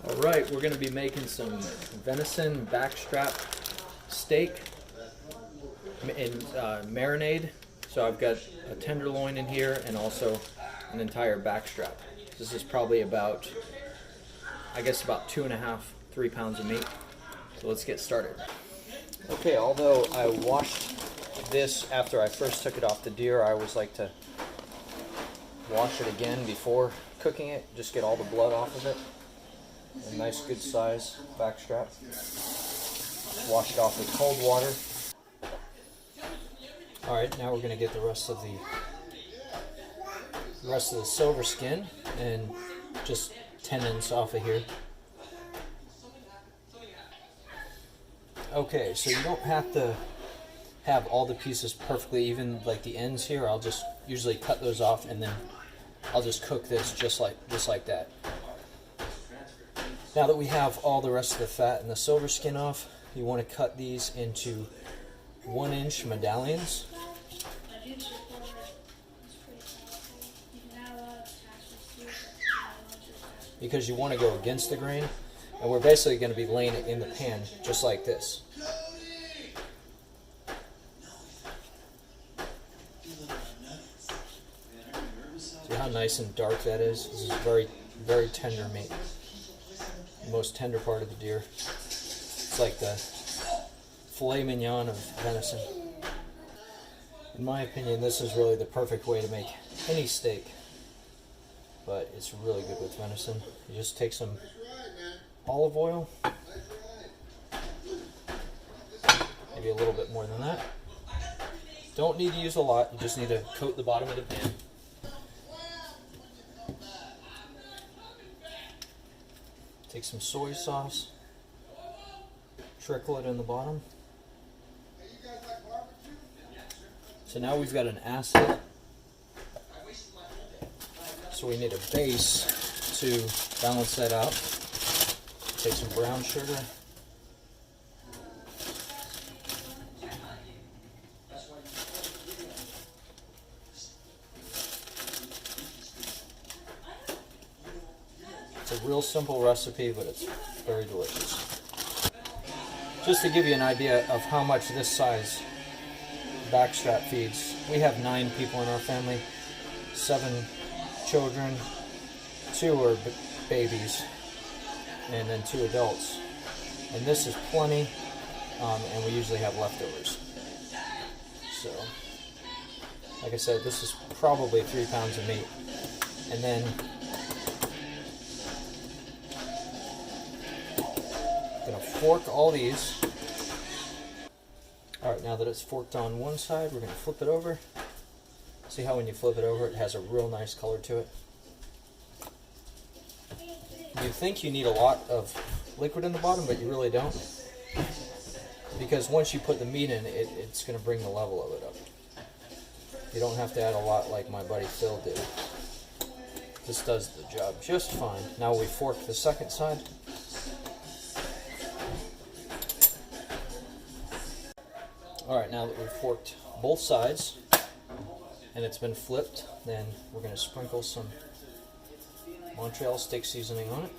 Alright, we're going to be making some venison backstrap steak in marinade. So I've got a tenderloin in here and also an entire backstrap. This is probably about, I guess, about 2.5, 3 pounds of meat. So let's get started. Okay, although I washed this after I first took it off the deer, I always like to wash it again before cooking it, just get all the blood off of it. A nice good size backstrap. Wash it off with cold water. Alright, now we're going to get the rest of the silver skin and just tendons off of here. Okay, so you don't have to have all the pieces perfectly even, like the ends here. I'll just usually cut those off and then I'll just cook this just like that. Now that we have all the rest of the fat and the silver skin off, you want to cut these into 1-inch medallions. Because you want to go against the grain, and we're basically going to be laying it in the pan just like this. See how nice and dark that is? This is very, very tender meat. The most tender part of the deer. It's like the filet mignon of venison. In my opinion, this is really the perfect way to make any steak, but it's really good with venison. You just take some olive oil, maybe a little bit more than that. Don't need to use a lot, you just need to coat the bottom of the pan. Take some soy sauce, trickle it in the bottom. So now we've got an acid. So we need a base to balance that out. Take some brown sugar. It's a real simple recipe, but it's very delicious. Just to give you an idea of how much this size backstrap feeds, we have 9 people in our family, 7 children, 2 are babies, and then 2 adults. And this is plenty, and we usually have leftovers. So, like I said, this is probably 3 pounds of meat. And then I'm going to fork all these. Alright, now that it's forked on one side, we're going to flip it over. See how when you flip it over, it has a real nice color to it. You think you need a lot of liquid in the bottom, but you really don't. Because once you put the meat in, it's going to bring the level of it up. You don't have to add a lot like my buddy Phil did. This does the job just fine. Now we fork the second side. Alright, now that we've forked both sides and it's been flipped, then we're going to sprinkle some Montreal steak seasoning on it.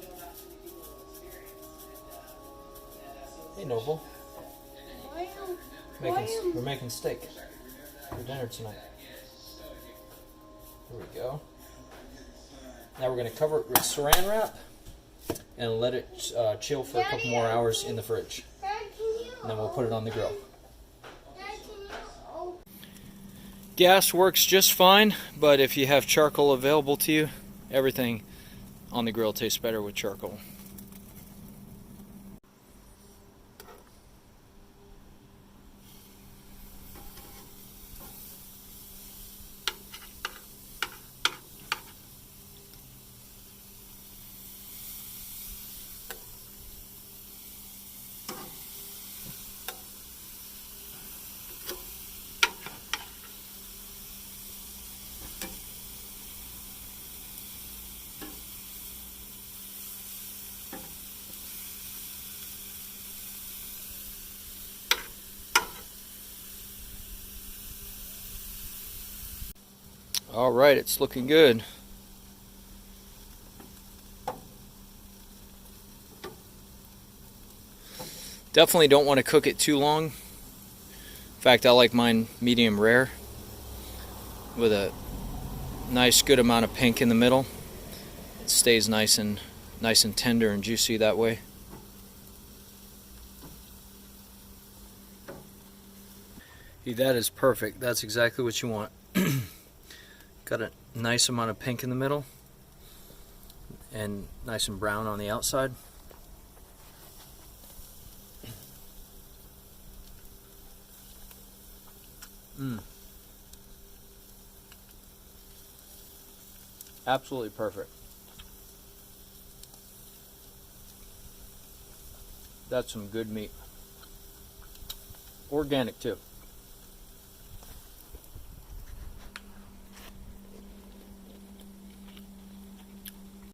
Hey Noble, we're making steak for dinner tonight. Here we go. Now we're going to cover it with saran wrap and let it chill for a couple more hours in the fridge. And then we'll put it on the grill. Gas works just fine, but if you have charcoal available to you, everything on the grill tastes better with charcoal. All right, it's looking good. Definitely don't want to cook it too long. In fact, I like mine medium rare with a nice good amount of pink in the middle. It stays nice and tender and juicy that way. That is perfect. That's exactly what you want. Got a nice amount of pink in the middle and nice and brown on the outside. Absolutely perfect. That's some good meat. Organic too.